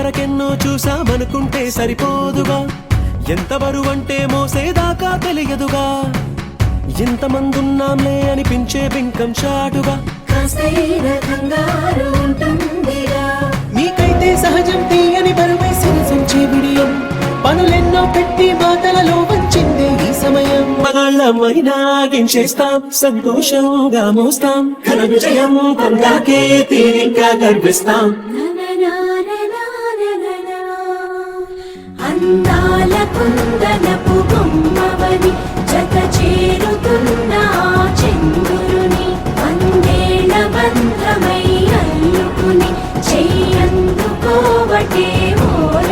ఇదివరకెన్నో చూసామనుకుంటే సరిపోదుగా, ఎంత బరువంటే మోసేదాకా తెలియదుగా, ఇంతమందున్నాంలే అనిపించే బింకం చాటుగా మీకైతే సహజం తీయని బరువై సిరిసంచే బిడియం, పనులెన్నో పెట్టి మాటలలో వంచిందే ఈ సమయం. మగాళ్ళమైనా గించేస్తాం, సంతోషంగా మోస్తాం, ఘన విజయం పొందాకే తీరిగ్గా గర్విస్తాం. అందాల కుందనపు బొమ్మవని జత చేరుతున్న చంద్రుని, వందేళ్ల బంధమై అల్లుకుని చెయ్యందుకోవటే ఓర